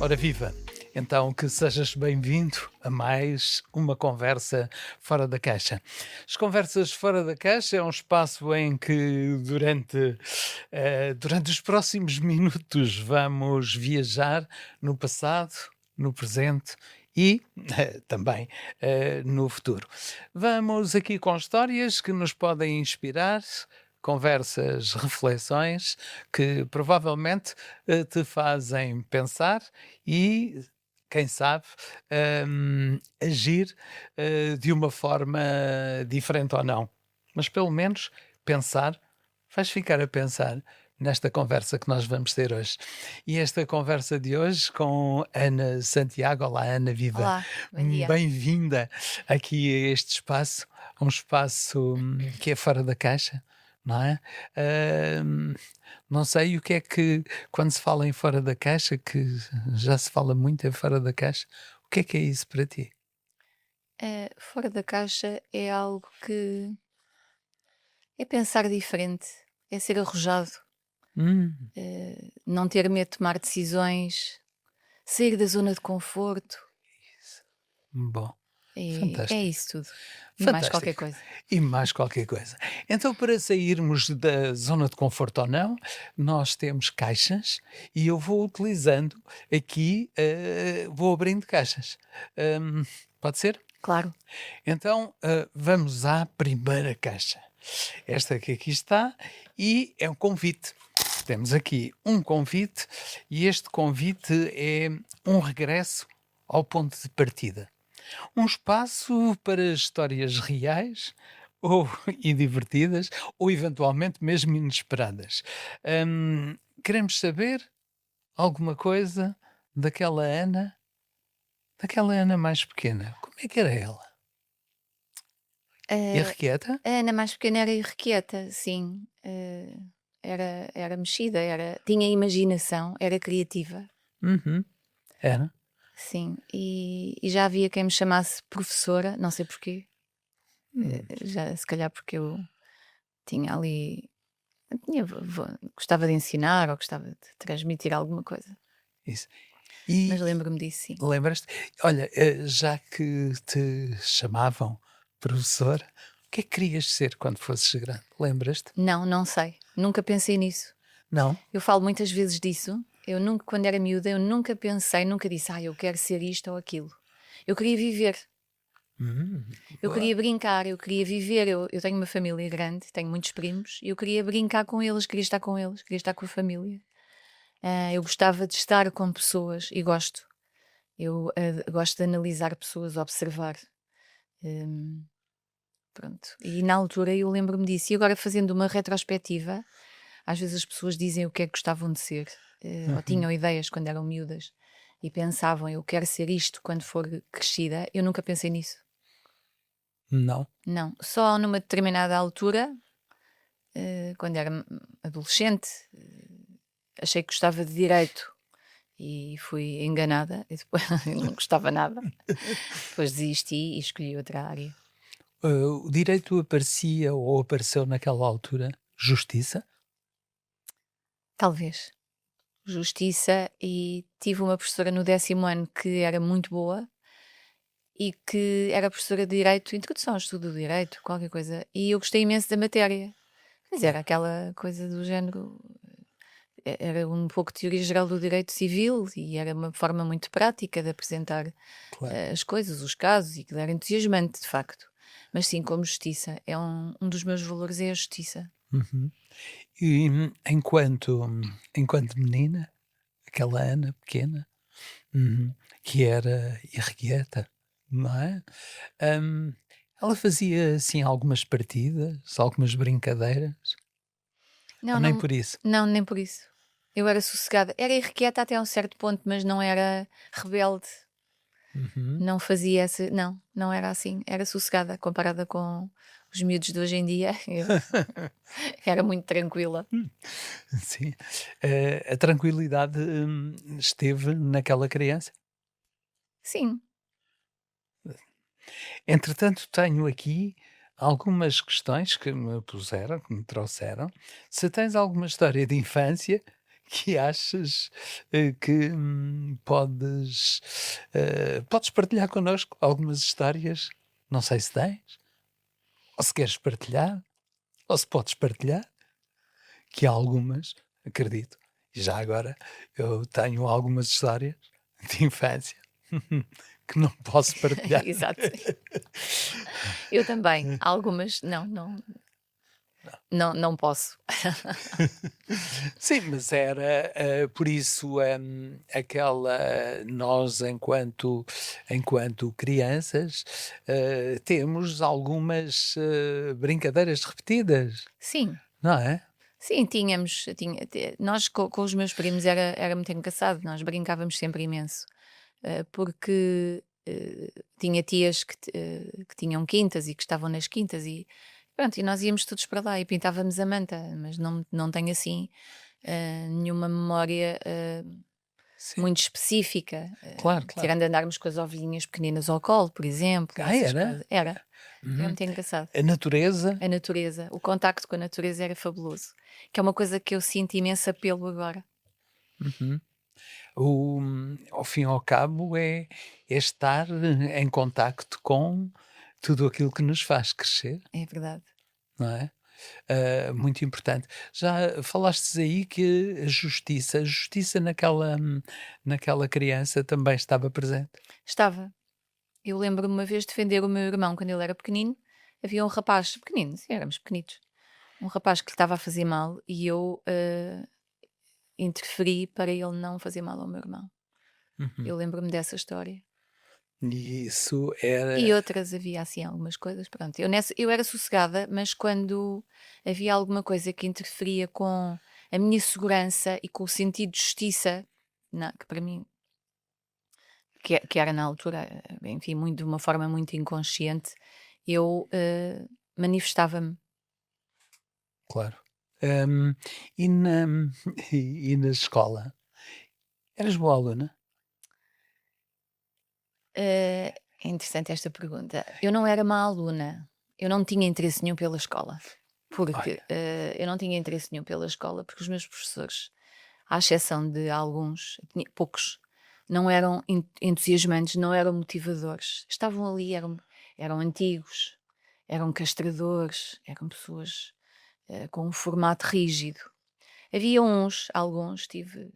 Ora viva! Então que sejas bem-vindo a mais uma conversa fora da caixa. As conversas fora da caixa é um espaço em que durante os próximos minutos vamos viajar no passado, no presente e também no futuro. Vamos aqui com histórias que nos podem inspirar, conversas, reflexões que provavelmente te fazem pensar e, quem sabe, agir de uma forma diferente ou não. Mas pelo menos pensar, vais ficar a pensar nesta conversa que nós vamos ter hoje. E esta conversa de hoje com Ana Santiago. Olá, Ana, viva! Olá, bom dia. Bem-vinda aqui a este espaço, um espaço que é fora da caixa, não é? Hum, não sei o que é que, quando se fala em fora da caixa, que já se fala muito em fora da caixa, o que é isso para ti? Fora da caixa é algo que é pensar diferente, é ser arrojado, Hum, não ter medo de tomar decisões, sair da zona de conforto. bom, É fantástico, isso tudo. E mais qualquer fantástico. coisa. E mais qualquer coisa. Então, para sairmos da zona de conforto ou não, nós temos caixas e eu vou utilizando aqui, vou abrindo caixas. Hum, pode ser? Claro. Então, vamos à primeira caixa. Esta que aqui está, e é um convite. Temos aqui um convite, e este convite é um regresso ao ponto de partida. Um espaço para histórias reais ou, e divertidas, ou eventualmente mesmo inesperadas. Queremos saber alguma coisa daquela Ana, daquela Ana mais pequena. Como é que era ela? Eh, Irrequieta? a Ana mais pequena era irrequieta, sim. Era mexida, tinha imaginação, era criativa, Uhum. Era? sim. E já havia quem me chamasse professora, não sei porquê. Hum, Já, se calhar porque eu tinha ali. Gostava de ensinar ou gostava de transmitir alguma coisa, isso. mas E lembro-me disso sim. lembras-te? Olha, já que te chamavam professora, o que é que querias ser quando fosses grande? Lembras-te? Não, não sei, nunca pensei nisso. Não? Eu falo muitas vezes disso, eu nunca quando era miúda, eu nunca pensei, nunca disse: eu quero ser isto ou aquilo". Eu queria viver, Hum, eu boa. queria brincar, eu queria viver, eu tenho uma família grande, tenho muitos primos, e eu queria brincar com eles, queria estar com eles, queria estar com a família. Eu gostava de estar com pessoas e gosto. Eu, gosto de analisar pessoas, observar. Hum, Pronto. E na altura eu lembro-me disso. E agora fazendo uma retrospectiva, às vezes as pessoas dizem o que é que gostavam de ser, ou Uhum. tinham ideias quando eram miúdas e pensavam: "Eu quero ser isto quando for crescida". Eu nunca pensei nisso. Não? Não. Só numa determinada altura, quando era adolescente, achei que gostava de direito e fui enganada e depois não gostava nada. Depois desisti e escolhi outra área. O direito aparecia ou apareceu naquela altura? Justiça? Talvez. Justiça, e tive uma professora no 10º ano que era muito boa e que era professora de Direito, Introdução ao Estudo do Direito, qualquer coisa, e eu gostei imenso da matéria. Mas era aquela coisa do género, era um pouco teoria geral do direito civil e era uma forma muito prática de apresentar Claro. as coisas, os casos, e que era entusiasmante, de facto. Mas sim, como justiça, é um dos meus valores é a justiça. Uhum. E enquanto menina, aquela Ana pequena, uhum, que era irrequieta, não é? Hum, ela fazia assim algumas partidas, algumas brincadeiras, ou Não, nem não, por isso? não, nem por isso. Eu era sossegada. Era irrequieta até a um certo ponto, mas não era rebelde. Uhum. Não fazia essa. Não, não era assim. Era sossegada comparada com os miúdos de hoje em dia. Eu era muito tranquila. Sim. A tranquilidade, esteve naquela criança. Sim. Entretanto, tenho aqui algumas questões que me trouxeram. Se tens alguma história de infância que achas que podes partilhar connosco algumas histórias? Não sei se tens, ou se queres partilhar, ou se podes partilhar, que há algumas, acredito. E já agora eu tenho algumas histórias de infância que não posso partilhar. Exato. Eu também. Algumas, não posso. Sim, mas era por isso nós enquanto crianças temos algumas brincadeiras repetidas, Sim, não é? sim, nós com os meus primos era muito engraçado, nós brincávamos sempre imenso, porque tinha tias que tinham quintas e que estavam nas quintas e pronto, e nós íamos todos para lá e pintávamos a manta, mas não tenho assim nenhuma memória Sim, muito específica, claro, claro. tirando andarmos com as ovelhinhas pequeninas ao colo, por exemplo, Ah, essas era? coisas. Era Uhum. muito engraçado. A natureza, A natureza, o contacto com a natureza era fabuloso, que é uma coisa que eu sinto imenso apelo agora. uhum. Ao fim e ao cabo, é estar em contacto com tudo aquilo que nos faz crescer, É verdade. não é? Muito importante. Já falaste aí que a justiça naquela criança também estava presente? Estava. Eu lembro-me uma vez de defender o meu irmão quando ele era pequenino. Havia um rapaz pequenino, sim, éramos pequenitos. Um rapaz que lhe estava a fazer mal e eu interferi para ele não fazer mal ao meu irmão. Uhum. Eu lembro-me dessa história. E isso E era outras, havia assim algumas coisas, pronto. Eu era sossegada, mas quando havia alguma coisa que interferia com a minha segurança e com o sentido de justiça, que para mim, que era na altura, enfim, muito, de uma forma muito inconsciente, eu manifestava-me. claro. Hum, e na na escola? Eras boa aluna? É interessante esta pergunta. Eu não era má aluna, eu não tinha interesse nenhum pela escola, porque Olha, eu não tinha interesse nenhum pela escola, porque os meus professores, à exceção de alguns, poucos, não eram entusiasmantes, não eram motivadores. Estavam ali, eram antigos, eram castradores, eram pessoas com um formato rígido. Havia alguns, tive,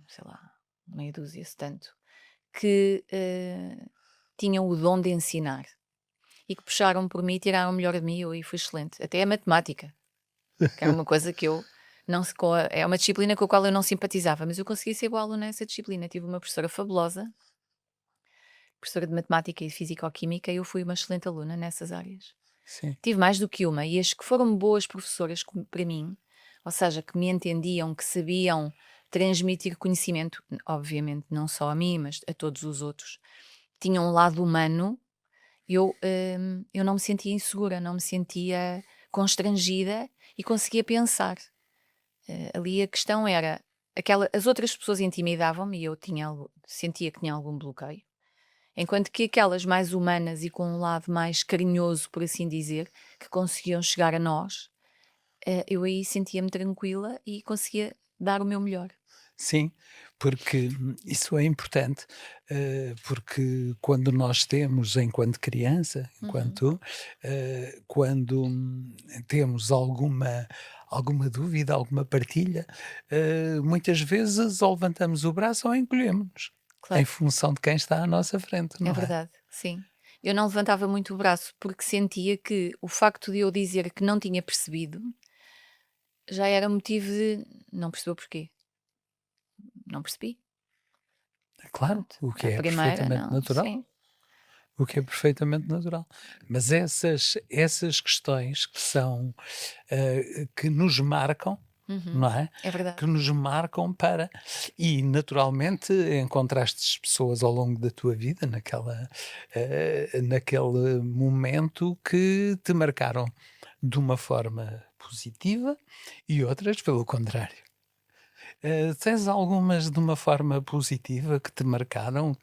sei lá, meia dúzia, se tanto, que tinham o dom de ensinar e que puxaram por mim e tiraram o melhor de mim. Eu aí fui excelente. Até a matemática, que era uma coisa que eu não se- com a- é uma disciplina com a qual eu não simpatizava, mas eu consegui ser boa aluna nessa disciplina. Tive uma professora fabulosa, professora de matemática e de físico-química, e eu fui uma excelente aluna nessas áreas. sim, Tive mais do que uma, e as que foram boas professoras para mim, ou seja, que me entendiam, que sabiam transmitir conhecimento, obviamente não só a mim, mas a todos os outros, tinham um lado humano. Eu não me sentia insegura, não me sentia constrangida e conseguia pensar. Ali a questão era, as outras pessoas intimidavam-me e eu sentia que tinha algum bloqueio. Enquanto que aquelas mais humanas e com um lado mais carinhoso, por assim dizer, que conseguiam chegar a nós, eu aí sentia-me tranquila e conseguia dar o meu melhor. sim, porque isso é importante, porque quando nós temos, enquanto criança, Uhum. quando temos alguma dúvida, alguma partilha, muitas vezes ou levantamos o braço ou encolhemos-nos, em Claro, função de quem está à nossa frente, é não é? verdade, sim. Eu não levantava muito o braço porque sentia que o facto de eu dizer que não tinha percebido já era motivo de não percebeu porquê. Não percebi. Claro, Pronto. o que À é primeira, perfeitamente não, natural. sim. O que é perfeitamente natural. Mas essas questões que nos marcam, Uhum. não é? É verdade. Que nos marcam para. E naturalmente encontraste pessoas ao longo da tua vida, naquele momento, que te marcaram de uma forma positiva e outras pelo contrário. Tens algumas de uma forma positiva que te marcaram,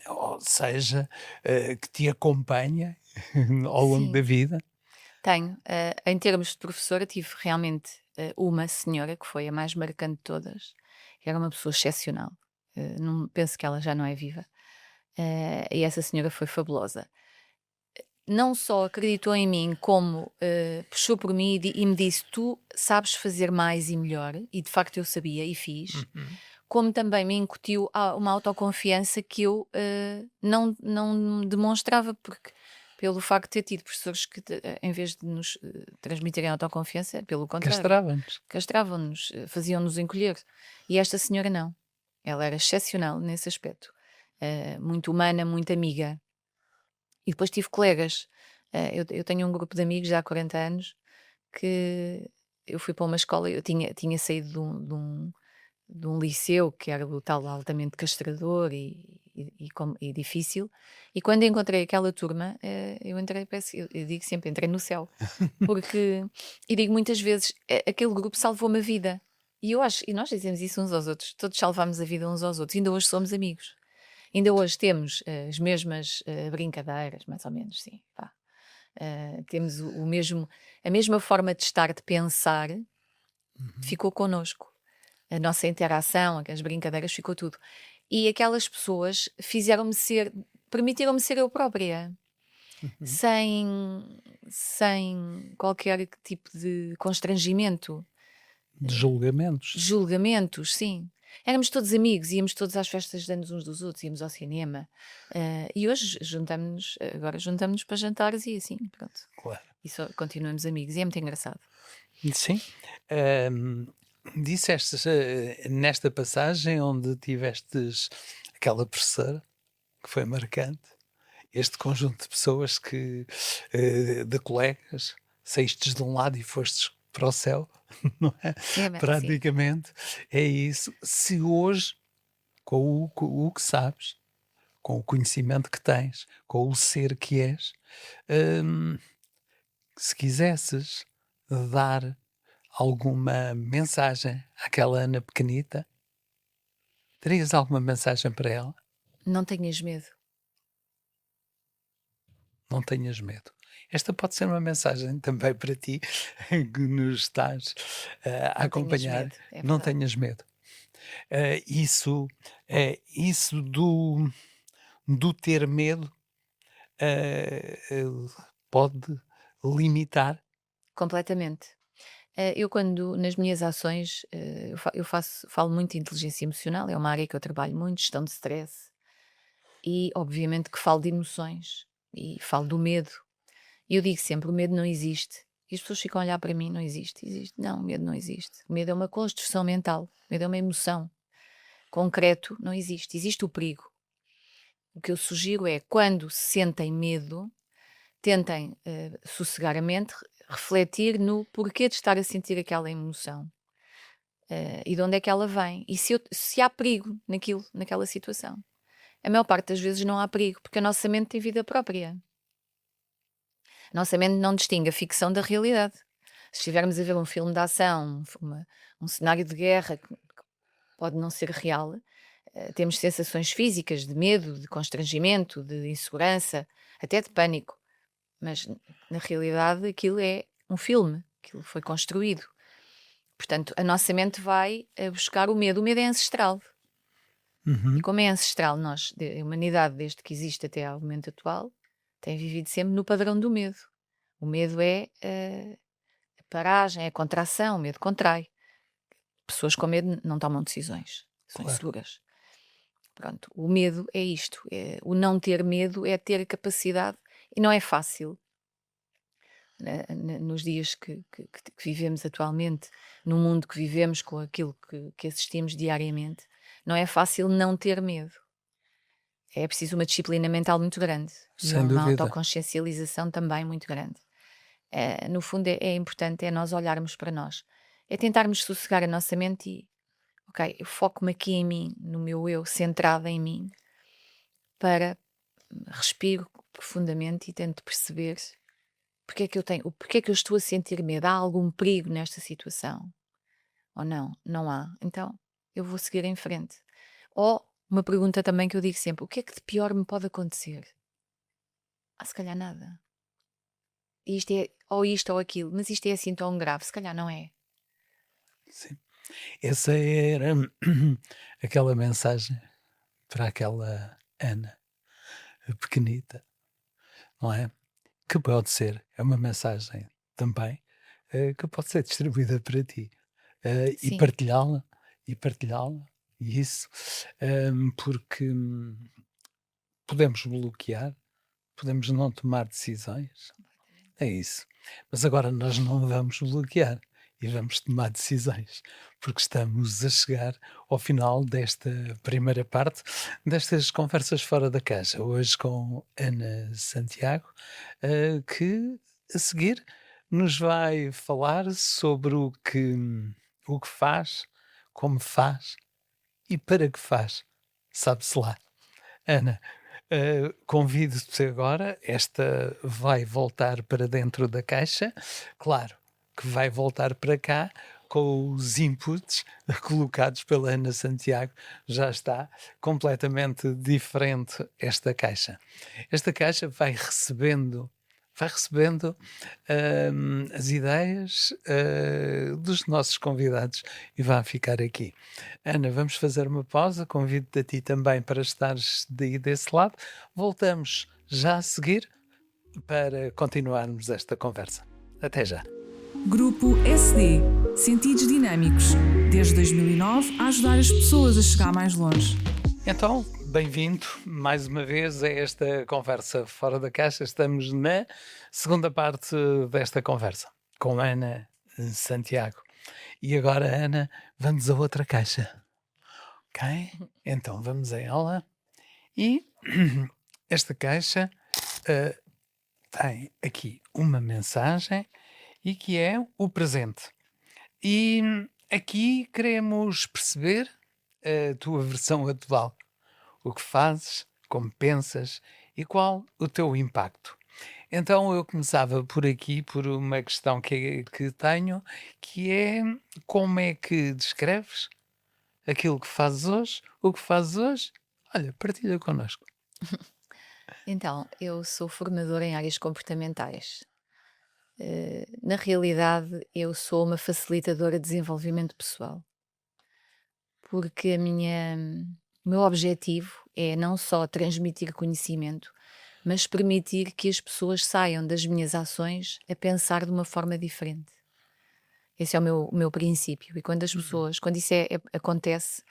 ou seja, que te acompanha ao longo da Sim. vida? Tenho. Em termos de professora, tive realmente uma senhora que foi a mais marcante de todas. Era uma pessoa excepcional. Não, penso que ela já não é viva. E essa senhora foi fabulosa. Não só acreditou em mim, como puxou por mim e me disse: Tu sabes fazer mais e melhor, e de facto eu sabia e fiz, Uhum. como também me incutiu uma autoconfiança que eu não demonstrava, porque pelo facto de ter tido professores que, em vez de nos transmitirem autoconfiança, pelo contrário, Castrava-nos. castravam-nos, faziam-nos encolher. E esta senhora não. Ela era excepcional nesse aspecto. Muito humana, muito amiga. E depois tive colegas. Eu tenho um grupo de amigos já há 40 anos que eu fui para uma escola, eu tinha saído de um liceu que era o tal altamente castrador e difícil, e quando encontrei aquela turma, eu entrei, eu digo sempre, entrei no céu, porque, e digo muitas vezes, aquele grupo salvou-me a vida. E eu acho, e nós dizemos isso uns aos outros, todos salvamos a vida uns aos outros, ainda hoje somos amigos. Ainda hoje temos as mesmas brincadeiras, mais ou menos, sim. Vá. Temos a mesma forma de estar, de pensar, Uhum. ficou connosco. A nossa interação, as brincadeiras, ficou tudo. E aquelas pessoas permitiram-me ser eu própria, Uhum. sem, sem qualquer tipo de constrangimento, De julgamentos. julgamentos, sim. Éramos todos amigos, íamos todos às festas de anos uns dos outros, íamos ao cinema. E hoje juntamos-nos para jantares e assim, pronto. Claro. E só continuamos amigos e é muito engraçado. Sim. Ahm, Disseste nesta passagem onde tivestes aquela professora que foi marcante, este conjunto de pessoas de colegas, saístes de um lado e fostes para o céu, não é? Sim. Praticamente é isso. Se hoje, com o que sabes, com o conhecimento que tens, com o ser que és, hum, se quisesses dar alguma mensagem àquela Ana pequenita, terias alguma mensagem para ela? Não tenhas medo. Não tenhas medo. Esta pode ser uma mensagem também para ti que nos estás a Não tenhas acompanhar. medo, é Não verdade. tenhas medo. Isso do ter medo pode limitar. Completamente. Eu quando nas minhas ações, falo muito de inteligência emocional, é uma área que eu trabalho muito, gestão de stress, e obviamente que falo de emoções, e falo do medo. E eu digo sempre: o medo não existe. E as pessoas ficam a olhar para mim: não existe, existe. Não, o medo não existe. O medo é uma construção mental, o medo é uma emoção. Concreto não existe. Existe o perigo. O que eu sugiro é, quando sentem medo, tentem sossegar a mente, refletir no porquê de estar a sentir aquela emoção. E de onde é que ela vem? E se há perigo naquela situação. A maior parte das vezes não há perigo, porque a nossa mente tem vida própria. A nossa mente não distingue a ficção da realidade. Se estivermos a ver um filme de ação, um cenário de guerra que pode não ser real, temos sensações físicas de medo, de constrangimento, de insegurança, até de pânico. Mas na realidade aquilo é um filme, aquilo foi construído. Portanto, a nossa mente vai buscar o medo. O medo é ancestral. E Uhum. como é ancestral, a humanidade, desde que existe até ao momento atual, tem vivido sempre no padrão do medo. O medo é a paragem, é a contração, o medo contrai. Pessoas com medo não tomam decisões, são Claro. inseguras. Pronto, o medo é isto. O não ter medo é ter capacidade, e não é fácil. Nos dias que vivemos atualmente, no mundo que vivemos, com aquilo que assistimos diariamente, não é fácil não ter medo. É preciso uma disciplina mental muito grande e Sem uma dúvida. autoconsciencialização também muito grande. No fundo, é importante nós olharmos para nós, é tentarmos sossegar a nossa mente e, ok, eu foco-me aqui em mim, no meu eu, centrada em mim, para respiro profundamente e tento perceber porque é que eu estou a sentir medo. Há algum perigo nesta situação? Ou não? Não há. Então, eu vou seguir em frente. Ou uma pergunta também que eu digo sempre: o que é que de pior me pode acontecer? Se calhar nada. isto é ou isto ou aquilo, mas isto é assim tão grave, se calhar não é. Sim. Essa era aquela mensagem para aquela Ana, a pequenita, não é? Que pode ser, é uma mensagem também, que pode ser distribuída para ti, e Sim, partilhá-la, e partilhá-la, e isso, porque podemos bloquear, podemos não tomar decisões, é isso. Mas agora nós não vamos bloquear e vamos tomar decisões, porque estamos a chegar ao final desta primeira parte destas conversas fora da caixa, hoje com Ana Santiago, que a seguir nos vai falar sobre o que faz, como faz e para que faz. Sabe-se lá. Ana, convido-te agora, esta vai voltar para dentro da caixa, claro que vai voltar para cá com os inputs colocados pela Ana Santiago, já está completamente diferente esta caixa. Esta caixa vai recebendo as ideias dos nossos convidados e vai ficar aqui. Ana, vamos fazer uma pausa. Convido-te a ti também para estares daí desse lado. Voltamos já a seguir para continuarmos esta conversa. Até já. Grupo SD Sentidos Dinâmicos. Desde 2009 a ajudar as pessoas a chegar mais longe. Então, bem-vindo mais uma vez a esta conversa fora da caixa. Estamos na segunda parte desta conversa com Ana Santiago. E agora, Ana, vamos a outra caixa. Ok? Então vamos a ela. E esta caixa tem aqui uma mensagem e que é o presente. E aqui queremos perceber a tua versão atual. O que fazes, como pensas e qual o teu impacto. Então eu começava por aqui, por uma questão que tenho, que é como é que descreves aquilo que fazes hoje, o que fazes hoje? Olha, partilha connosco. então, eu sou formadora em áreas comportamentais. Na realidade, eu sou uma facilitadora de desenvolvimento pessoal, porque o meu objetivo é não só transmitir conhecimento, mas permitir que as pessoas saiam das minhas ações a pensar de uma forma diferente. Esse é o meu princípio. E quando as pessoas, quando isso acontece,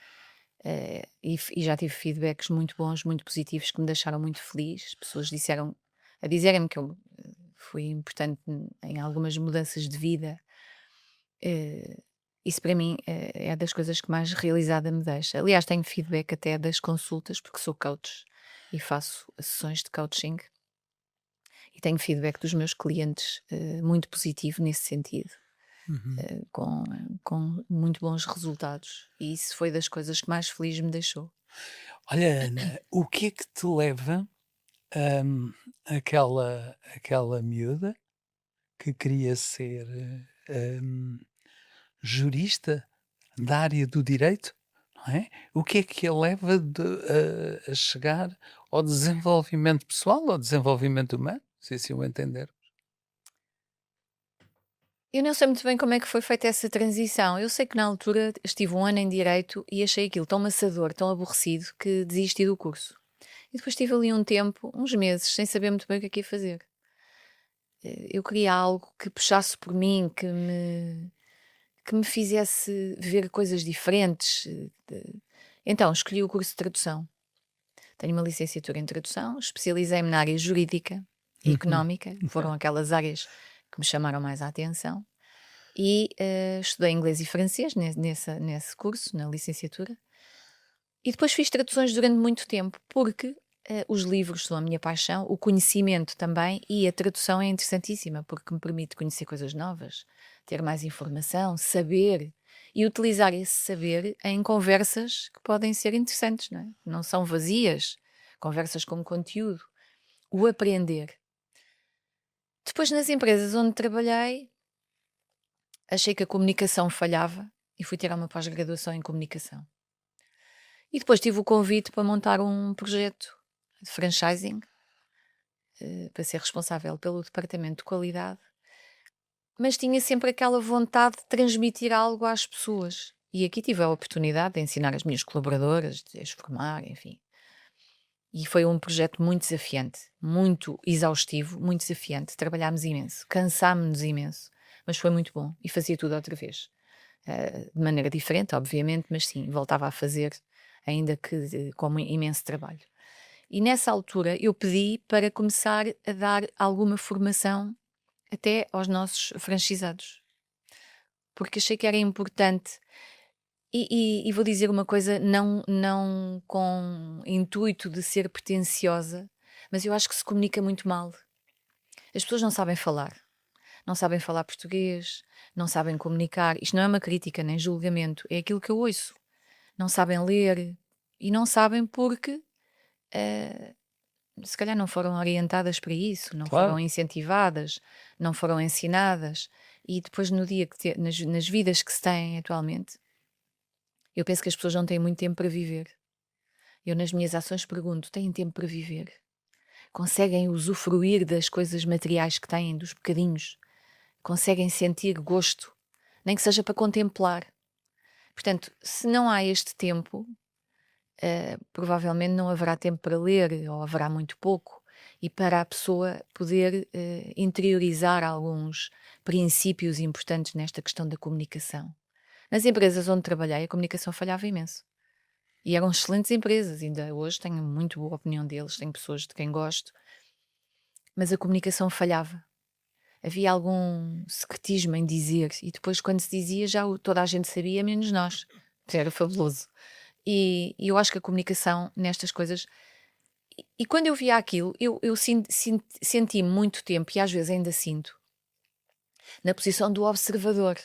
e já tive feedbacks muito bons, muito positivos, que me deixaram muito feliz. Pessoas dizerem-me que eu fui importante em algumas mudanças de vida. eh, Isso para mim é das coisas que mais realizada me deixa. Aliás, tenho feedback até das consultas, porque sou coach e faço sessões de coaching. E tenho feedback dos meus clientes muito positivo nesse sentido. Uhum. Com muito bons resultados. E isso foi das coisas que mais feliz me deixou. Olha, Ana, o que é que te leva aquela miúda que queria ser jurista da área do direito, não é? O que é que a leva a chegar ao desenvolvimento pessoal, ao desenvolvimento humano, se assim o entender? Eu não sei muito bem como é que foi feita essa transição. Eu sei que na altura estive um ano em direito e achei aquilo tão maçador, tão aborrecido, que desisti do curso. E depois estive ali um tempo, uns meses, sem saber muito bem o que é que ia fazer. Eu queria algo que puxasse por mim, que me fizesse ver coisas diferentes. Então, escolhi o curso de tradução. Tenho uma licenciatura em tradução, especializei-me na área jurídica e Uhum. económica, foram aquelas áreas que me chamaram mais a atenção. E estudei inglês e francês nesse curso, na licenciatura. E depois fiz traduções durante muito tempo, porque os livros são a minha paixão, o conhecimento também, e a tradução é interessantíssima, porque me permite conhecer coisas novas, ter mais informação, saber, e utilizar esse saber em conversas que podem ser interessantes, não é? Não são vazias, conversas com conteúdo. O aprender. Depois, nas empresas onde trabalhei, achei que a comunicação falhava e fui tirar uma pós-graduação em comunicação. E depois tive o convite para montar um projeto de franchising para ser responsável pelo departamento de qualidade, mas tinha sempre aquela vontade de transmitir algo às pessoas. E aqui tive a oportunidade de ensinar as minhas colaboradoras, de as formar, enfim. E foi um projeto muito desafiante, muito exaustivo, muito desafiante. Trabalhámos imenso, cansámos-nos imenso, mas foi muito bom e fazia tudo outra vez. De maneira diferente, obviamente, mas sim, voltava a fazer, ainda que com imenso trabalho. E nessa altura eu pedi para começar a dar alguma formação até aos nossos franchisados, porque achei que era importante. E vou dizer uma coisa, não com intuito de ser pretenciosa, mas eu acho que se comunica muito mal. As pessoas não sabem falar português, não sabem comunicar. Isto não é uma crítica nem julgamento, é aquilo que eu ouço. Não sabem ler e não sabem porque se calhar não foram orientadas para isso, não Claro. foram incentivadas, não foram ensinadas. E depois no dia nas vidas que se têm atualmente, eu penso que as pessoas não têm muito tempo para viver. Eu nas minhas ações pergunto, têm tempo para viver? Conseguem usufruir das coisas materiais que têm, dos bocadinhos? Conseguem sentir gosto? Nem que seja para contemplar. Portanto, se não há este tempo, provavelmente não haverá tempo para ler, ou haverá muito pouco, e para a pessoa poder interiorizar alguns princípios importantes nesta questão da comunicação. Nas empresas onde trabalhei, a comunicação falhava imenso. E eram excelentes empresas, ainda hoje tenho muito boa opinião deles, tenho pessoas de quem gosto, mas a comunicação falhava. Havia algum secretismo em dizer, e depois quando se dizia já toda a gente sabia, menos nós. Era fabuloso. E eu acho que a comunicação nestas coisas... E quando eu via aquilo, eu senti muito tempo, e às vezes ainda sinto, na posição do observador.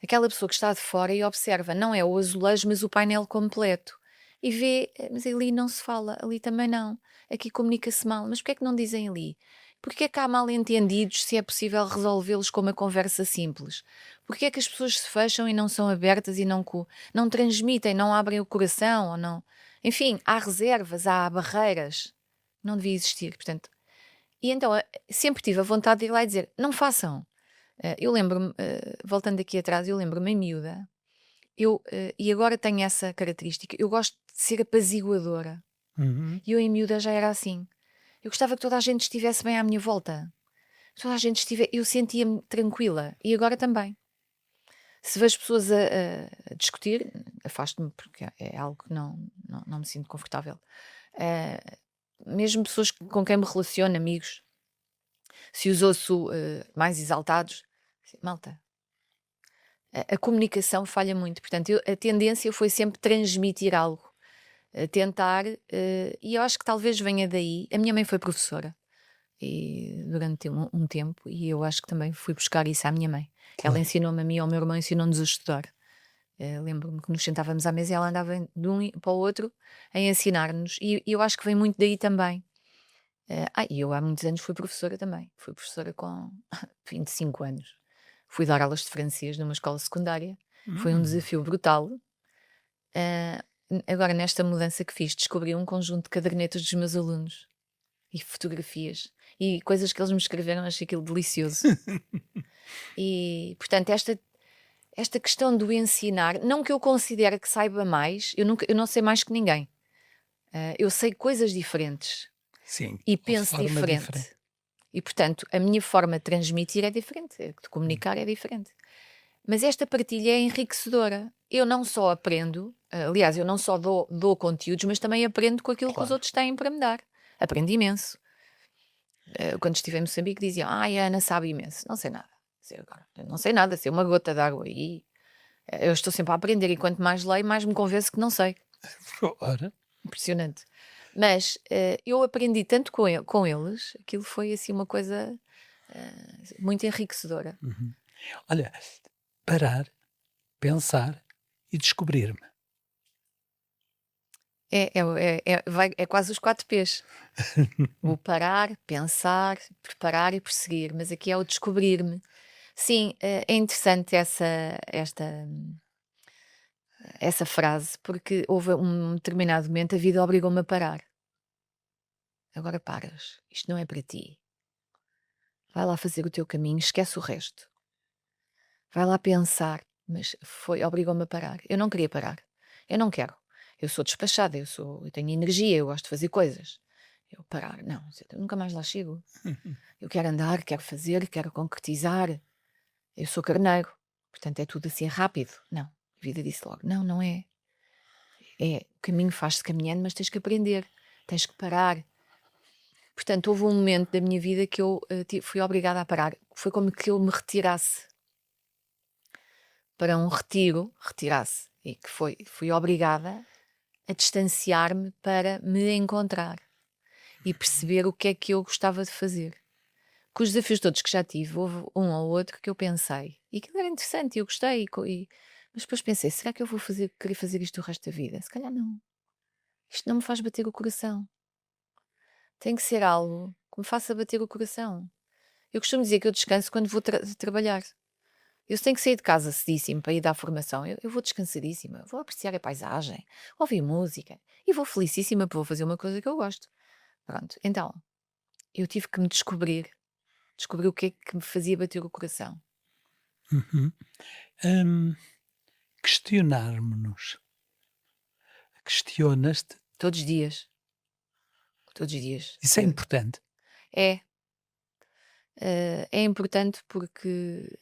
Aquela pessoa que está de fora e observa, não é o azulejo, mas o painel completo. E vê, mas ali não se fala, ali também não. Aqui comunica-se mal. Mas porquê é que não dizem ali? Porquê é que há mal-entendidos se é possível resolvê-los com uma conversa simples? Porquê é que as pessoas se fecham e não são abertas e não transmitem, não abrem o coração? Ou não? Enfim, há reservas, há barreiras. Não devia existir, portanto. E então, sempre tive a vontade de ir lá e dizer, não façam. Eu lembro-me, voltando aqui atrás, eu lembro-me em miúda, e agora tenho essa característica, eu gosto de ser apaziguadora. E eu em miúda já era assim. Eu gostava que toda a gente estivesse bem à minha volta. Toda a gente eu sentia-me tranquila. E agora também. Se vejo pessoas a discutir, afasto-me porque é algo que não me sinto confortável. Mesmo pessoas com quem me relaciono, amigos, se os ouço mais exaltados, malta, a comunicação falha muito. Portanto, a tendência foi sempre transmitir algo, tentar, e eu acho que talvez venha daí. A minha mãe foi professora e durante um tempo, e eu acho que também fui buscar isso à minha mãe. Ela ensinou-me a mim e ao meu irmão, ensinou-nos a estudar. Lembro-me que nos sentávamos à mesa e ela andava de um para o outro a ensinar-nos, e eu acho que vem muito daí também. E eu há muitos anos fui professora também. Fui professora com 25 anos. Fui dar aulas de francês numa escola secundária. Foi um desafio brutal. Agora, nesta mudança que fiz, descobri um conjunto de cadernetas dos meus alunos. E fotografias. E coisas que eles me escreveram, achei aquilo delicioso. E, portanto, esta questão do ensinar, não que eu considere que saiba mais, eu não sei mais que ninguém. Eu sei coisas diferentes. Sim, E de penso forma diferente. E, portanto, a minha forma de transmitir é diferente, de comunicar é diferente. Mas esta partilha é enriquecedora. Eu não só aprendo, aliás, eu não só dou conteúdos, mas também aprendo com aquilo que os outros têm para me dar. Aprendo imenso. Quando estive em Moçambique diziam, a Ana sabe imenso. Não sei nada. Eu não sei nada, sei uma gota d'água. E eu estou sempre a aprender, e quanto mais leio, mais me convenço que não sei. Ora. Impressionante. Mas eu aprendi tanto com eles, aquilo foi assim uma coisa muito enriquecedora. Olha, parar, pensar e descobrir-me. É quase os 4 P's. O parar, pensar, preparar e prosseguir. Mas aqui é o descobrir-me. Sim, é interessante essa frase, porque houve um determinado momento, a vida obrigou-me a parar. agora paras, isto não é para ti. Vai lá fazer o teu caminho, esquece o resto. Vai lá pensar, mas obrigou-me a parar. Eu não queria parar, eu não quero. Eu sou despachada, eu tenho energia, eu gosto de fazer coisas. Eu parar, não, eu nunca mais lá chego. Eu quero andar, quero fazer, quero concretizar. Eu sou carneiro, portanto é tudo assim rápido. Não, a vida disse logo, não, não é. O caminho faz-se caminhando, mas tens que aprender, tens que parar. Portanto, houve um momento da minha vida que eu fui obrigada a parar. Foi como que eu me retirasse para um retirasse. E que fui obrigada a distanciar-me para me encontrar e perceber o que é que eu gostava de fazer. Com os desafios todos que já tive, houve um ou outro que eu pensei, e aquilo era interessante, eu gostei, mas depois pensei, será que eu vou querer fazer isto o resto da vida? Se calhar não. Isto não me faz bater o coração. Tem que ser algo que me faça bater o coração. Eu costumo dizer que eu descanso quando vou trabalhar. Eu tenho que sair de casa cedíssimo para ir dar formação. Eu vou descansadíssima, vou apreciar a paisagem, ouvir música e vou felicíssima porque vou fazer uma coisa que eu gosto. Pronto, então, eu tive que me descobrir o que é que me fazia bater o coração. Uhum. Questionarmos-nos. Questionas-te? Todos os dias. Todos os dias. Isso é importante. É. É importante porque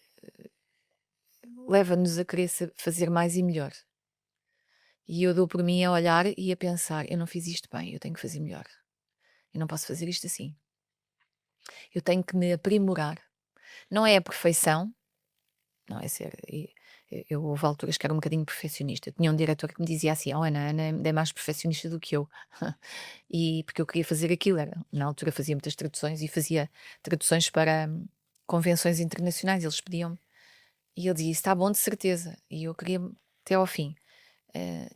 leva-nos a querer fazer mais e melhor. E eu dou por mim a olhar e a pensar, eu não fiz isto bem, eu tenho que fazer melhor. Eu não posso fazer isto assim. Eu tenho que me aprimorar. Não é a perfeição, não é ser... Eu houve alturas que era um bocadinho perfeccionista. Tinha um diretor que me dizia assim, Ana é mais perfeccionista do que eu. E porque eu queria fazer aquilo. Na altura fazia muitas traduções e fazia traduções para convenções internacionais. Eles pediam-me. E ele dizia, está bom de certeza. E eu queria até ao fim.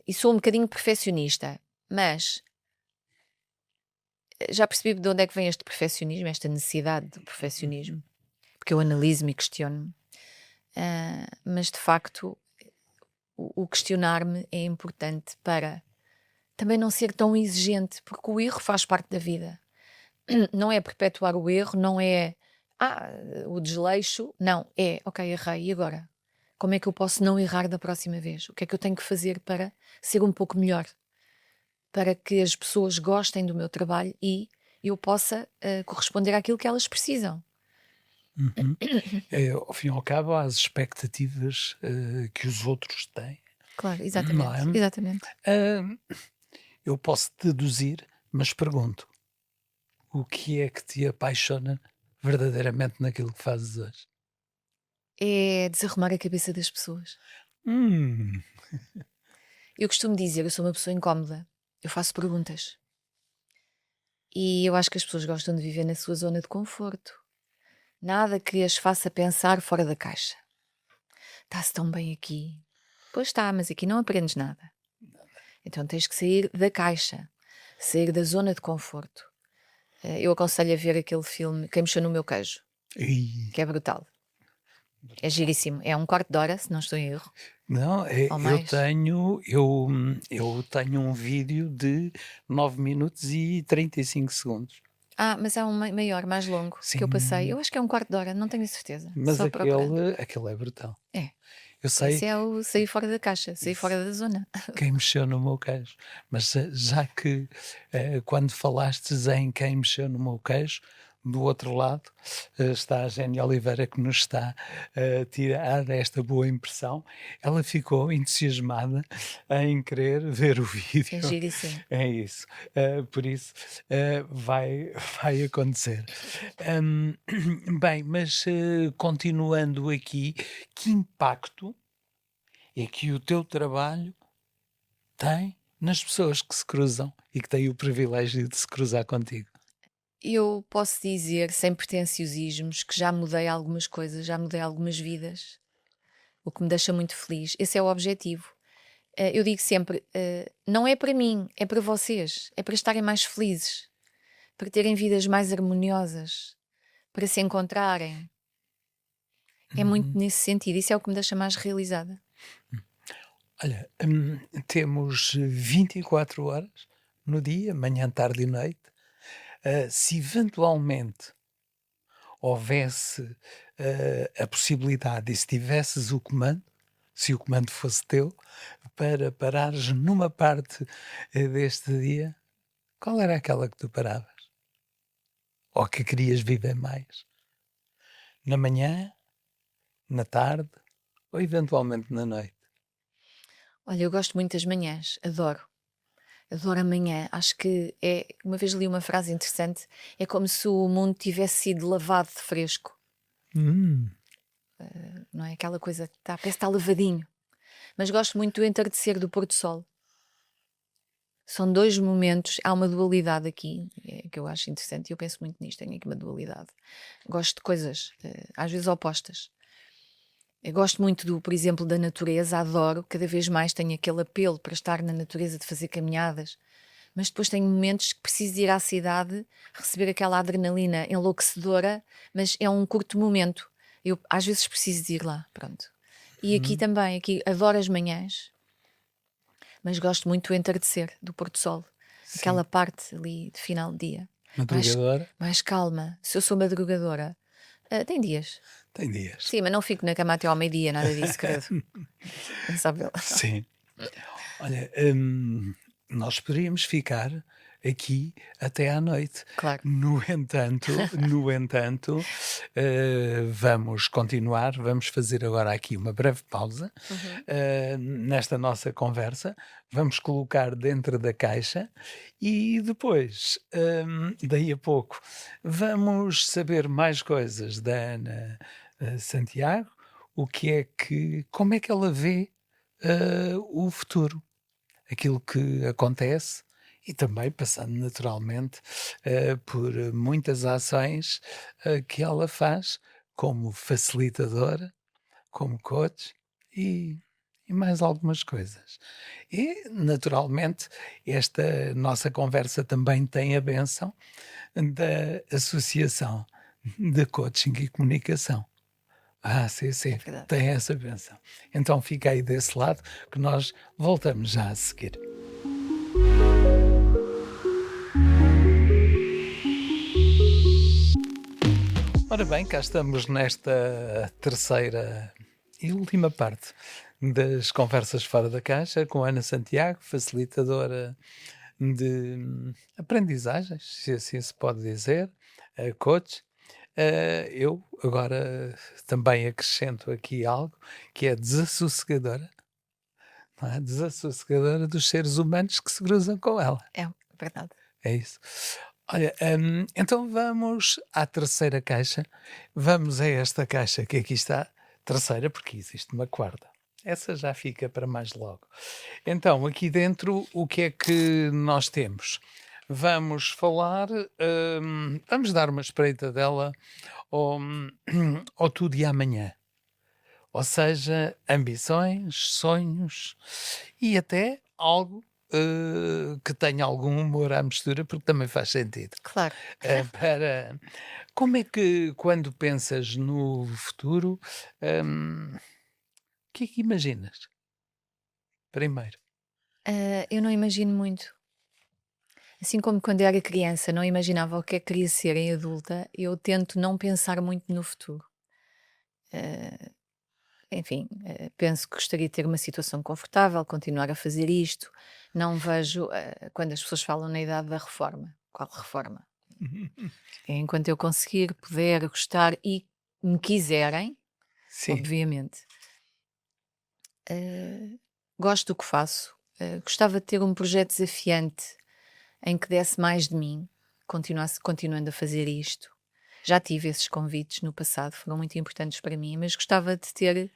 E sou um bocadinho perfeccionista, mas já percebi de onde é que vem este perfeccionismo, esta necessidade de perfeccionismo. Porque eu analiso-me e questiono-me. Mas de facto o questionar-me é importante para também não ser tão exigente, porque o erro faz parte da vida. Não é perpetuar o erro, não é o desleixo, não, ok, errei, e agora? Como é que eu posso não errar da próxima vez? O que é que eu tenho que fazer para ser um pouco melhor? Para que as pessoas gostem do meu trabalho e eu possa corresponder àquilo que elas precisam. Uhum. Ao fim e ao cabo, há as expectativas que os outros têm. Claro, exatamente. Não é? Exatamente. Eu posso deduzir, mas pergunto: o que é que te apaixona verdadeiramente naquilo que fazes hoje? É desarrumar a cabeça das pessoas. Eu costumo dizer, eu sou uma pessoa incómoda. Eu faço perguntas. E eu acho que as pessoas gostam de viver na sua zona de conforto. Nada que as faça pensar fora da caixa. Está-se tão bem aqui. Pois está, mas aqui não aprendes nada. Então tens que sair da caixa. Sair da zona de conforto. Eu aconselho a ver aquele filme Quem Mexeu no Meu Queijo. Que é brutal. É giríssimo. É 1/4 de hora, se não estou em erro. Não, Ou mais. eu tenho um vídeo de 9 minutos e 35 segundos. Mas há um maior, mais longo, Sim. que eu passei. Eu acho que é 1/4 de hora, não tenho certeza. Mas Só procurando. aquele é brutal. É. Eu sei Esse é o sair fora da caixa, sair fora da zona. quem mexeu no meu queijo. Mas já que quando falastes em quem mexeu no meu queijo, do outro lado está a Génia Oliveira, que nos está a tirar esta boa impressão. Ela ficou entusiasmada em querer ver o vídeo. É giríssimo. É isso. Por isso vai acontecer. Bem, mas continuando aqui, que impacto é que o teu trabalho tem nas pessoas que se cruzam e que têm o privilégio de se cruzar contigo? Eu posso dizer, sem pretenciosismos, que já mudei algumas coisas, já mudei algumas vidas, o que me deixa muito feliz. Esse é o objetivo. Eu digo sempre, não é para mim, é para vocês, é para estarem mais felizes, para terem vidas mais harmoniosas, para se encontrarem. É muito nesse sentido, isso é o que me deixa mais realizada. Olha, temos 24 horas no dia, manhã, tarde e noite. Se eventualmente houvesse a possibilidade e se tivesses o comando, se o comando fosse teu, para parares numa parte deste dia, qual era aquela que tu paravas? Ou que querias viver mais? Na manhã, na tarde ou eventualmente na noite? Olha, eu gosto muito das manhãs, adoro. Adoro a manhã. Acho que é. Uma vez li uma frase interessante: é como se o mundo tivesse sido lavado de fresco, Hum, não é? Aquela coisa que parece que está lavadinho. Mas gosto muito do entardecer do pôr do sol. São dois momentos, há uma dualidade aqui, que eu acho interessante, e eu penso muito nisto, tenho aqui uma dualidade. Gosto de coisas, às vezes opostas. Eu gosto muito por exemplo, da natureza, adoro, cada vez mais tenho aquele apelo para estar na natureza, de fazer caminhadas, mas depois tenho momentos que preciso de ir à cidade, receber aquela adrenalina enlouquecedora, mas é um curto momento. Eu às vezes preciso de ir lá, pronto. E aqui também, aqui adoro as manhãs, mas gosto muito do entardecer, do pôr do sol. sim. Aquela parte ali de final de dia. Madrugadora? Mais calma. Se eu sou madrugadora, tem dias. Tem dias. Sim, mas não fico na cama até ao meio-dia, nada disso, credo. Não sabe lá. Sim. Olha, nós poderíamos ficar aqui até à noite. Claro. No entanto, vamos continuar, vamos fazer agora aqui uma breve pausa nesta nossa conversa, vamos colocar dentro da caixa e depois, daí a pouco, vamos saber mais coisas da Ana Santiago, como é que ela vê o futuro, aquilo que acontece e também passando naturalmente por muitas ações que ela faz como facilitadora, como coach e, e mais algumas coisas. E naturalmente esta nossa conversa também tem a bênção da Associação de Coaching e Comunicação. Sim, sim, verdade. tem essa benção. Então fica aí desse lado que nós voltamos já a seguir. Ora bem, cá estamos nesta terceira e última parte das conversas fora da caixa com Ana Santiago, facilitadora de aprendizagens, se assim se pode dizer, coach. Eu agora também acrescento aqui algo que é desassossegadora, não é? Desassossegadora dos seres humanos que se cruzam com ela. É verdade. É isso. Olha, então vamos à terceira caixa. Vamos a esta caixa que aqui está, terceira, porque existe uma quarta. Essa já fica para mais logo. Então, aqui dentro, o que é que nós temos? Vamos falar, vamos dar uma espreita dela ao, ao tudo e amanhã. Ou seja, ambições, sonhos e até algo que tenha algum humor à mistura, porque também faz sentido. Claro. Para como é que quando pensas no futuro, o que é que imaginas? Primeiro. Eu não imagino muito. Assim como quando eu era criança não imaginava o que é que queria ser em adulta, eu tento não pensar muito no futuro. Enfim, penso que gostaria de ter uma situação confortável, continuar a fazer isto. Não vejo, quando as pessoas falam na idade da reforma. Qual reforma? Enquanto eu conseguir, puder, gostar e me quiserem, Sim. obviamente. Gosto do que faço. Gostava de ter um projeto desafiante em que desse mais de mim, continuando a fazer isto. Já tive esses convites no passado, foram muito importantes para mim, mas gostava de ter,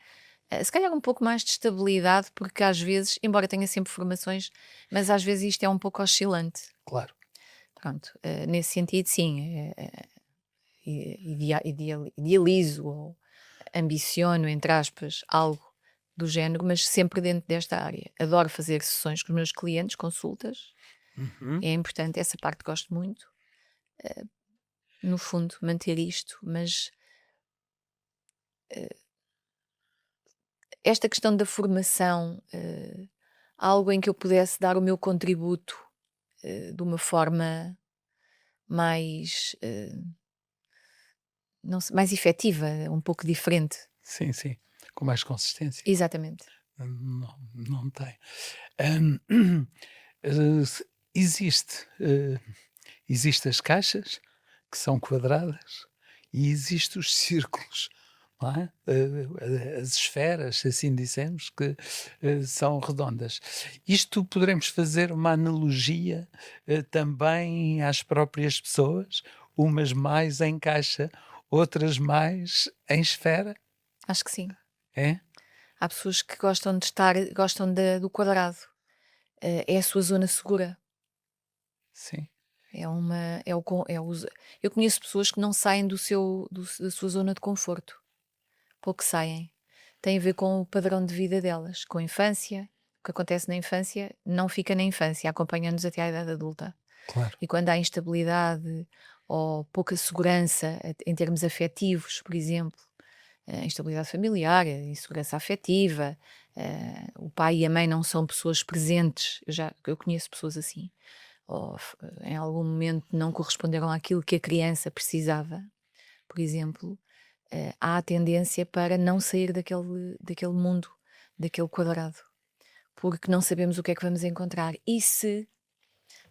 se calhar, um pouco mais de estabilidade, porque às vezes, embora tenha sempre formações, mas às vezes isto é um pouco oscilante. Claro. Pronto, nesse sentido, sim, idealizo ou ambiciono, entre aspas, algo do género, mas sempre dentro desta área. Adoro fazer sessões com os meus clientes, consultas. Uhum. É importante, essa parte gosto muito. No fundo, manter isto, mas esta questão da formação, algo em que eu pudesse dar o meu contributo de uma forma mais, não sei, mais efetiva, um pouco diferente. Sim, sim. Com mais consistência. Exatamente. Não, não tem. Hum, existe, existe as caixas, que são quadradas, e existe os círculos, não é? As esferas, se assim dissemos, que são redondas. Isto poderemos fazer uma analogia também às próprias pessoas, umas mais em caixa, outras mais em esfera, Acho que sim. é? Há pessoas que gostam do quadrado. É a sua zona segura. Sim, É uma, é o, con- é o, eu conheço pessoas que não saem da sua zona de conforto. Pouco saem. Tem a ver com o padrão de vida delas, com a infância. O que acontece na infância não fica na infância, acompanha-nos até à idade adulta. claro. E quando há instabilidade ou pouca segurança em termos afetivos, por exemplo, instabilidade familiar, insegurança afetiva, o pai e a mãe não são pessoas presentes, eu conheço pessoas assim, ou em algum momento não corresponderam àquilo que a criança precisava, por exemplo, há a tendência para não sair daquele mundo, daquele quadrado, porque não sabemos o que é que vamos encontrar. E se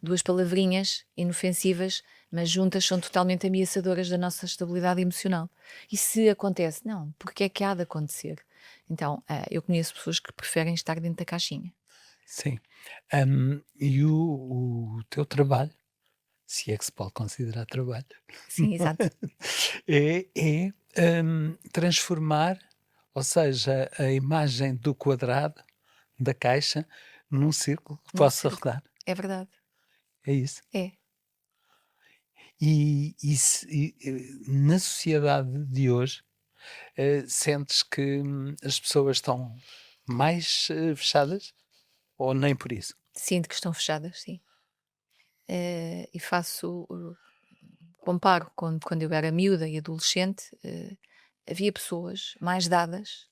duas palavrinhas inofensivas, mas juntas são totalmente ameaçadoras da nossa estabilidade emocional. E se acontece? Não, porque é que há de acontecer? Então, eu conheço pessoas que preferem estar dentro da caixinha. Sim. E o teu trabalho, se é que se pode considerar trabalho, Sim, exato. transformar, ou seja, a imagem do quadrado, da caixa, num círculo que Num possa círculo. rodar. É verdade. É isso. É. Na sociedade de hoje, sentes que as pessoas estão mais fechadas ou nem por isso? Sinto que estão fechadas, sim. E comparo com quando eu era miúda e adolescente, havia pessoas mais dadas.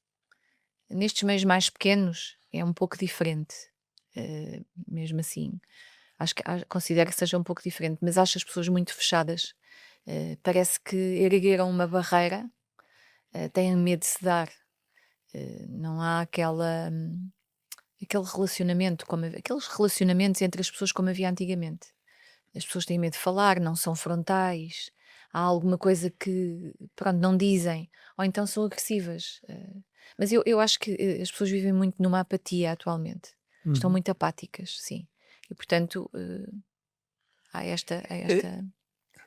Nestes meios mais pequenos é um pouco diferente, mesmo assim. Considero que seja um pouco diferente, mas acho as pessoas muito fechadas. Parece que ergueram uma barreira, têm medo de se dar. Não há aquele relacionamento, aqueles relacionamentos entre as pessoas como havia antigamente. As pessoas têm medo de falar, não são frontais, há alguma coisa que, pronto, não dizem, ou então são agressivas. Mas eu acho que as pessoas vivem muito numa apatia atualmente. Estão Uhum. muito apáticas, sim. E portanto, há Eh, esta.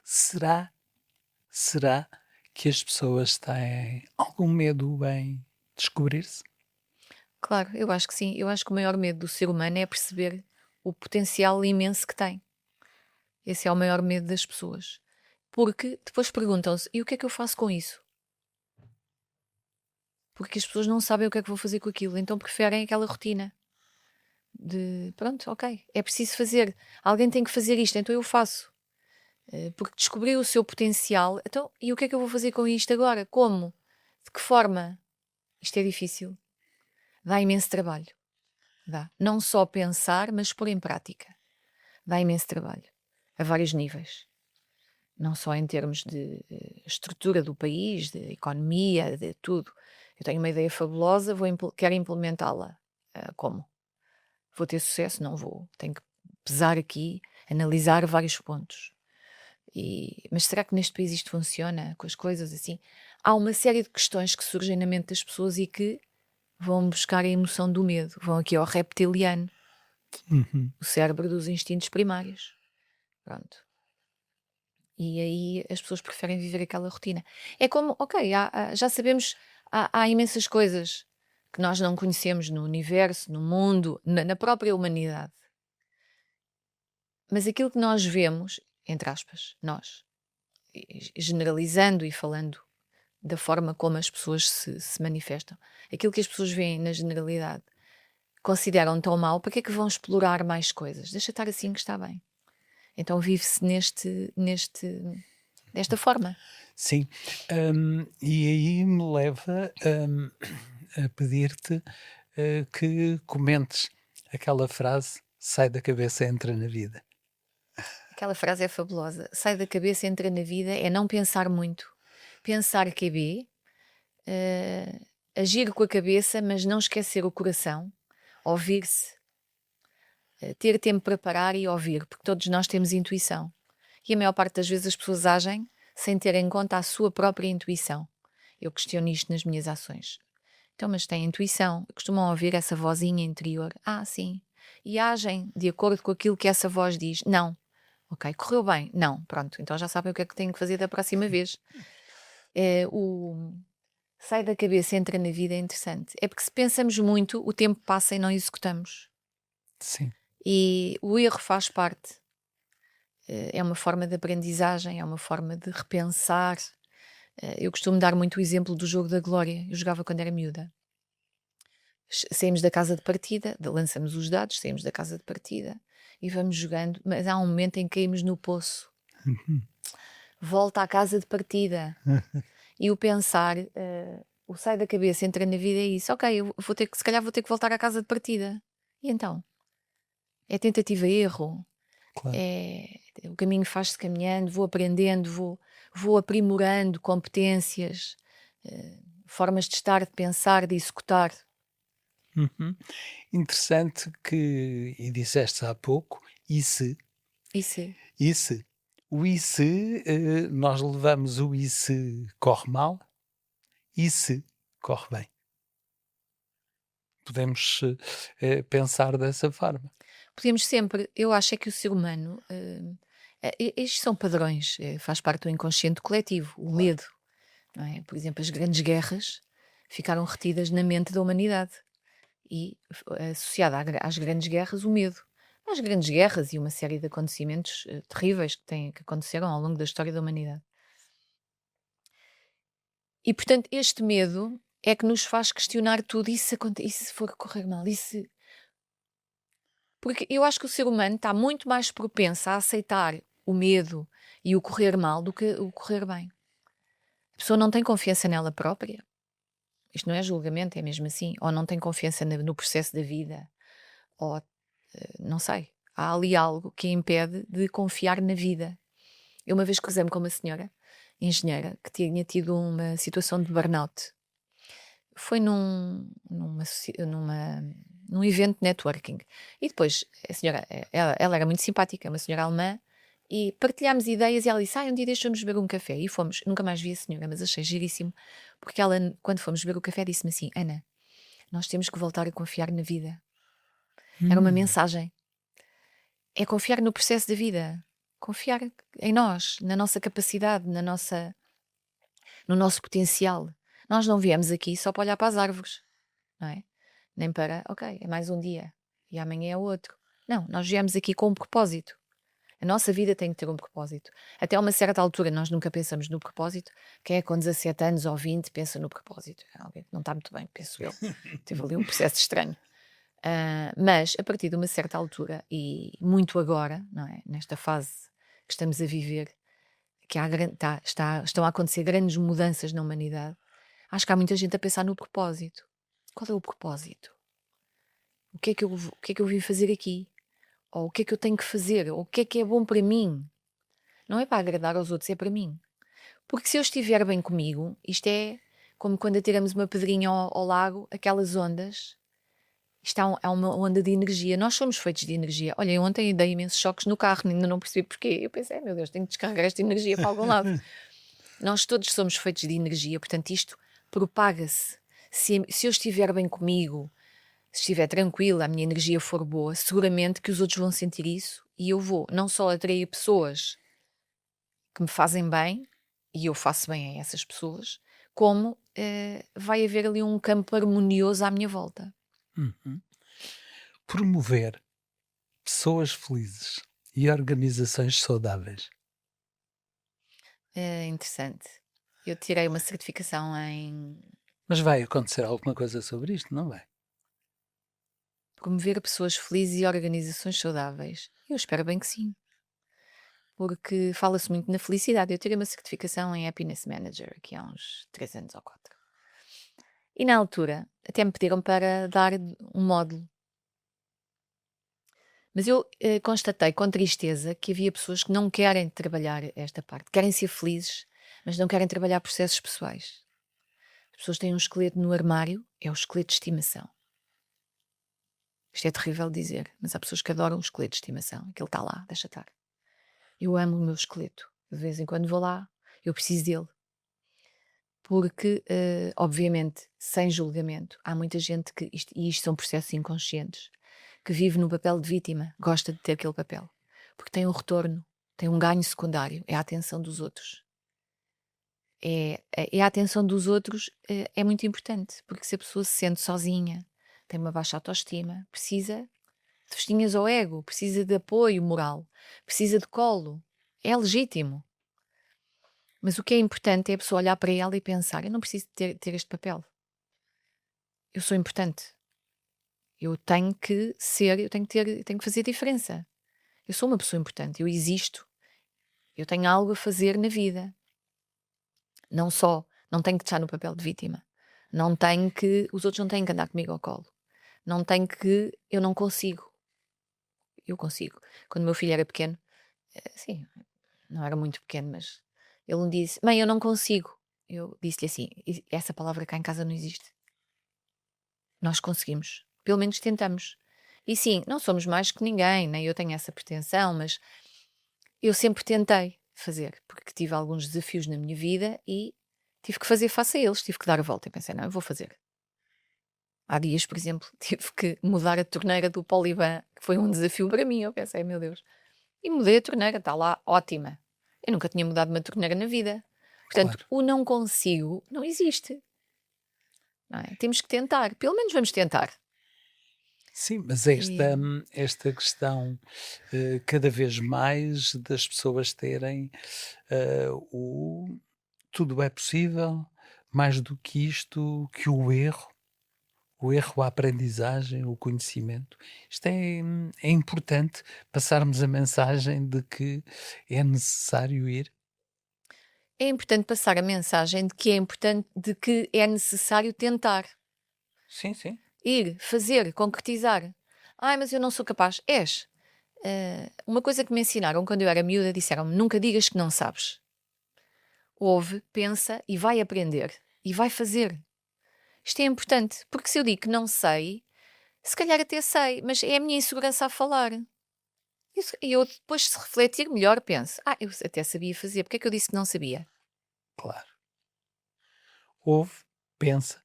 será, será que as pessoas têm algum medo em descobrir-se? Claro, eu acho que sim. Eu acho que o maior medo do ser humano é perceber o potencial imenso que tem. Esse é o maior medo das pessoas. Porque depois perguntam-se: e o que é que eu faço com isso? Porque as pessoas não sabem o que é que vou fazer com aquilo, então preferem aquela rotina de pronto, ok, é preciso fazer, alguém tem que fazer isto, então eu faço. Porque descobri o seu potencial, então, e o que é que eu vou fazer com isto agora? Como? De que forma? Isto é difícil. Dá imenso trabalho. Dá. Não só pensar, mas pôr em prática. Dá imenso trabalho. A vários níveis. Não só em termos de estrutura do país, de economia, de tudo. Eu tenho uma ideia fabulosa, quero implementá-la. Como? Vou ter sucesso? Não vou. Tenho que pesar aqui, analisar vários pontos. Mas será que neste país isto funciona? Com as coisas assim? Há uma série de questões que surgem na mente das pessoas e que vão buscar a emoção do medo. Vão aqui ao reptiliano, Uhum. o cérebro dos instintos primários. Pronto. E aí as pessoas preferem viver aquela rotina. É como, ok, já sabemos, há imensas coisas que nós não conhecemos no universo, no mundo, na própria humanidade. Mas aquilo que nós vemos, entre aspas, nós, generalizando e falando da forma como as pessoas se manifestam, aquilo que as pessoas veem na generalidade consideram tão mau, para que é que vão explorar mais coisas? Deixa estar assim que está bem. Então vive-se desta forma. Sim. E aí me leva a pedir-te que comentes aquela frase: sai da cabeça, entra na vida. Aquela frase é fabulosa. Sai da cabeça, entra na vida, é não pensar muito. Pensar QB, agir com a cabeça, mas não esquecer o coração, ouvir-se, ter tempo para parar e ouvir, porque todos nós temos intuição. E a maior parte das vezes as pessoas agem sem ter em conta a sua própria intuição. Eu questiono isto nas minhas ações. Então, mas tem intuição, costumam ouvir essa vozinha interior. Ah, sim. E agem de acordo com aquilo que essa voz diz. Não. Ok, correu bem. Não, pronto. Então já sabem o que é que tenho que fazer da próxima vez. Sai da cabeça, entra na vida é interessante. É porque se pensamos muito, o tempo passa e não executamos. Sim. E o erro faz parte. É uma forma de aprendizagem, é uma forma de repensar. Eu costumo dar muito o exemplo do jogo da glória. Eu jogava quando era miúda. Saímos da casa de partida, lançamos os dados, saímos da casa de partida e vamos jogando, mas há um momento em que caímos no poço. Volta à casa de partida. E o pensar, o sai da cabeça, entra na vida é isso. Ok, eu se calhar vou ter que voltar à casa de partida. E então? É tentativa e erro. Claro. O caminho faz-se caminhando, vou aprendendo, vou aprimorando competências, formas de estar, de pensar, de executar. Interessante que, e disseste há pouco, e se, o e se, nós levamos o e se corre mal, e se corre bem. Podemos pensar dessa forma. Podemos sempre, eu acho é que o ser humano, estes são padrões, faz parte do inconsciente coletivo, o medo, não é? Por exemplo, as grandes guerras ficaram retidas na mente da humanidade e associada às grandes guerras o medo. As grandes guerras e uma série de acontecimentos terríveis que aconteceram ao longo da história da humanidade. E portanto este medo é que nos faz questionar tudo, e se for correr mal, porque eu acho que o ser humano está muito mais propenso a aceitar o medo e o correr mal do que o correr bem. A pessoa não tem confiança nela própria. Isto não é julgamento, é mesmo assim. Ou não tem confiança no processo da vida. Ou, não sei. Há ali algo que a impede de confiar na vida. Eu uma vez cruzei-me com uma senhora, engenheira, que tinha tido uma situação de burnout. Foi num evento de networking. E depois, a senhora, ela era muito simpática, uma senhora alemã, e partilhámos ideias e ela disse, um dia deixa-nos beber um café. E fomos, nunca mais vi a senhora, mas achei giríssimo, porque ela, quando fomos beber o café, disse-me assim, Ana, nós temos que voltar a confiar na vida. Era uma mensagem. É confiar no processo da vida. Confiar em nós, na nossa capacidade, no nosso potencial. Nós não viemos aqui só para olhar para as árvores, não é? Nem para, ok, é mais um dia e amanhã é outro. Não, nós viemos aqui com um propósito. A nossa vida tem que ter um propósito. Até uma certa altura nós nunca pensamos no propósito. Quem é com 17 anos ou 20 pensa no propósito? Alguém que não está muito bem, penso eu. Teve ali um processo estranho. Mas a partir de uma certa altura, e muito agora, não é? Nesta fase que estamos a viver, que estão a acontecer grandes mudanças na humanidade, acho que há muita gente a pensar no propósito. Qual é o propósito? O que é que eu vim fazer aqui? Ou o que é que eu tenho que fazer? Ou o que é bom para mim? Não é para agradar aos outros, é para mim. Porque se eu estiver bem comigo, isto é como quando atiramos uma pedrinha ao lago, aquelas ondas, isto é uma onda de energia. Nós somos feitos de energia. Olha, ontem dei imensos choques no carro, ainda não percebi porquê. Eu pensei, meu Deus, tenho que descarregar esta energia para algum lado. Nós todos somos feitos de energia, portanto isto propaga-se. Se eu estiver bem comigo, se estiver tranquila, a minha energia for boa, seguramente que os outros vão sentir isso e eu vou não só atrair pessoas que me fazem bem, e eu faço bem a essas pessoas, como vai haver ali um campo harmonioso à minha volta. Promover pessoas felizes e organizações saudáveis. É interessante. Eu tirei uma certificação em Mas vai acontecer alguma coisa sobre isto, não vai? promover pessoas felizes e organizações saudáveis. Eu espero bem que sim. Porque fala-se muito na felicidade. Eu tirei uma certificação em Happiness Manager aqui há uns 3 anos ou 4. E na altura até me pediram para dar um módulo. Mas eu constatei com tristeza que havia pessoas que não querem trabalhar esta parte. Querem ser felizes, mas não querem trabalhar processos pessoais. As pessoas têm um esqueleto no armário, é o esqueleto de estimação. Isto é terrível de dizer, mas há pessoas que adoram o esqueleto de estimação. Aquele está lá, deixa estar. Eu amo o meu esqueleto. De vez em quando vou lá, eu preciso dele. Porque, obviamente, sem julgamento, há muita gente que, e isto são processos inconscientes, que vive no papel de vítima, gosta de ter aquele papel. Porque tem um retorno, tem um ganho secundário, é a atenção dos outros. A atenção dos outros é muito importante, porque se a pessoa se sente sozinha, tem uma baixa autoestima, precisa de festinhas ao ego, precisa de apoio moral, precisa de colo. É legítimo. Mas o que é importante é a pessoa olhar para ela e pensar: eu não preciso ter este papel. Eu sou importante. Eu tenho que ser, eu tenho que fazer diferença. Eu sou uma pessoa importante, eu existo. Eu tenho algo a fazer na vida. Não tenho que estar no papel de vítima. Os outros não têm que andar comigo ao colo. Eu não consigo. Eu consigo. Quando o meu filho era pequeno, sim, não era muito pequeno, mas ele me disse: mãe, eu não consigo. Eu disse-lhe assim: essa palavra cá em casa não existe. Nós conseguimos. Pelo menos tentamos. E sim, não somos mais que ninguém, nem eu tenho essa pretensão, mas eu sempre tentei fazer, porque tive alguns desafios na minha vida e tive que fazer face a eles, tive que dar a volta. E pensei: não, eu vou fazer. Há dias, por exemplo, tive que mudar a torneira do Poliban, que foi um desafio para mim. Eu pensei: meu Deus. E mudei a torneira, está lá, ótima. Eu nunca tinha mudado uma torneira na vida. Portanto, Claro. o não consigo não existe. Não é? Temos que tentar. Pelo menos vamos tentar. Sim, mas esta questão, cada vez mais das pessoas terem o tudo é possível, mais do que isto, que o erro, a aprendizagem, o conhecimento. Isto é importante passarmos a mensagem de que é necessário ir. É importante passar a mensagem de que é necessário tentar. Sim, sim. Ir, fazer, concretizar. Ai, mas eu não sou capaz. És. Uma coisa que me ensinaram quando eu era miúda, disseram-me: nunca digas que não sabes. Ouve, pensa e vai aprender. E vai fazer. Isto é importante, porque se eu digo que não sei, se calhar até sei, mas é a minha insegurança a falar. E eu depois, se refletir melhor, penso: eu até sabia fazer, porque é que eu disse que não sabia? Claro. Ouve, pensa,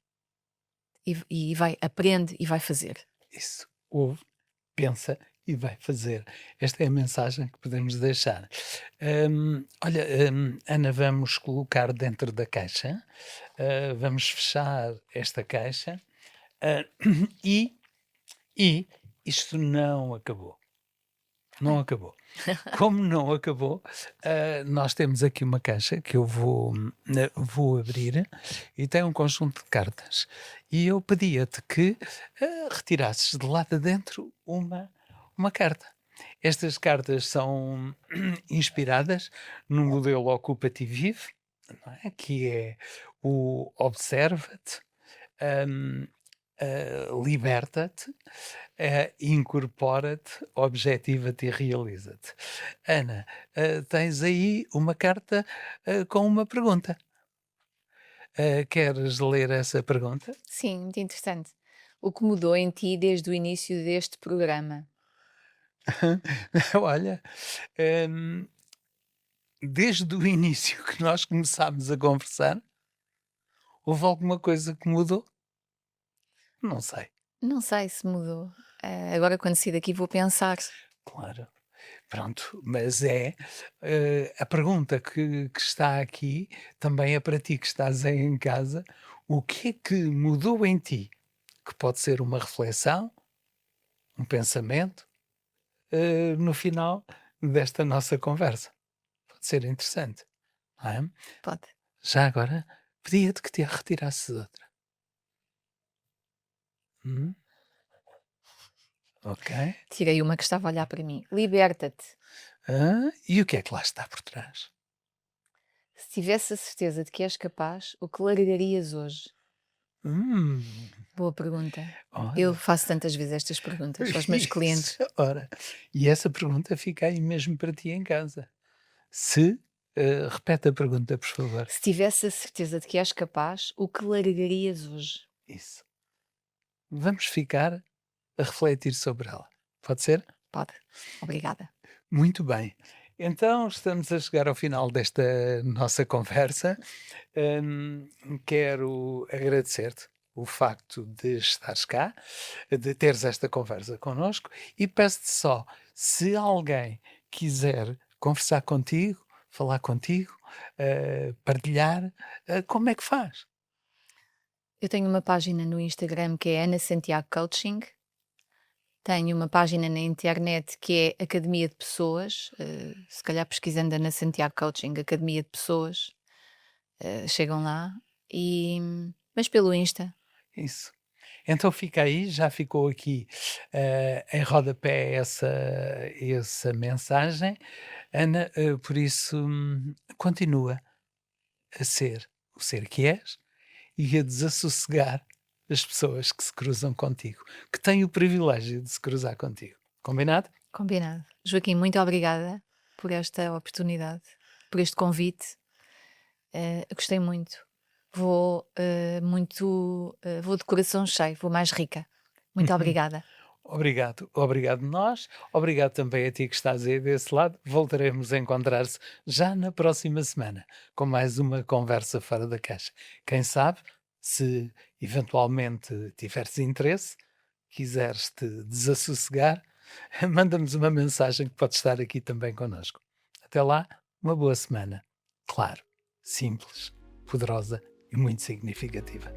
E vai, aprende e vai fazer. isso. Ouve, pensa e vai fazer. Esta é a mensagem que podemos deixar. Olha, Ana, vamos colocar dentro da caixa, vamos fechar esta caixa e, e isto não acabou. Não acabou. Como não acabou, nós temos aqui uma caixa que eu vou abrir e tem um conjunto de cartas. E eu pedia-te que retirasses de lá de dentro uma carta. Estas cartas são inspiradas no modelo Occupativo, não é? Que é o Observa-te, liberta-te, incorpora-te, objetiva-te e realiza-te. Ana, tens aí uma carta com uma pergunta. Queres ler essa pergunta? Sim, muito interessante. O que mudou em ti desde o início deste programa? Olha, hum, desde o início que nós começámos a conversar, houve alguma coisa que mudou? Não sei. Não sei se mudou. Agora, quando sair daqui, vou pensar. Claro. Pronto, mas a pergunta que está aqui também é para ti que estás aí em casa. O que é que mudou em ti? Que pode ser uma reflexão, um pensamento, no final desta nossa conversa. Pode ser interessante, não é? Pode. Já agora, pedia-te que te retirasses outra. Ok. Tirei uma que estava a olhar para mim. Liberta-te. E o que é que lá está por trás? Se tivesse a certeza de que és capaz, o que largarias hoje? Hum, Boa pergunta. ora, Eu faço tantas vezes estas perguntas aos meus clientes. isso, ora. E essa pergunta fica aí mesmo para ti em casa. Se, repete a pergunta, por favor. Se tivesse a certeza de que és capaz, o que largarias hoje? Isso. Vamos ficar a refletir sobre ela. Pode ser? Pode. Obrigada. Muito bem. Então, estamos a chegar ao final desta nossa conversa. Quero agradecer-te o facto de estares cá, de teres esta conversa connosco e peço-te só, se alguém quiser conversar contigo, falar contigo, partilhar, como é que faz? Eu tenho uma página no Instagram que é Ana Santiago Coaching. Tenho uma página na internet que é Academia de Pessoas. Se calhar pesquisando Ana Santiago Coaching, Academia de Pessoas, chegam lá. Mas pelo Insta. Isso. Então fica aí, já ficou aqui em rodapé essa mensagem. Ana, por isso, continua a ser o ser que és e a desassossegar as pessoas que se cruzam contigo, que têm o privilégio de se cruzar contigo. Combinado? Combinado. Joaquim, muito obrigada por esta oportunidade, por este convite. Eu gostei muito. Vou de coração cheio, vou mais rica. Muito obrigada. Obrigado, obrigado nós, obrigado também a ti que estás aí desse lado. Voltaremos a encontrar-se já na próxima semana com mais uma conversa fora da caixa. Quem sabe, se eventualmente tiveres interesse, quiseres te desassossegar, manda-nos uma mensagem que pode estar aqui também connosco. Até lá, uma boa semana. Claro, simples, poderosa e muito significativa.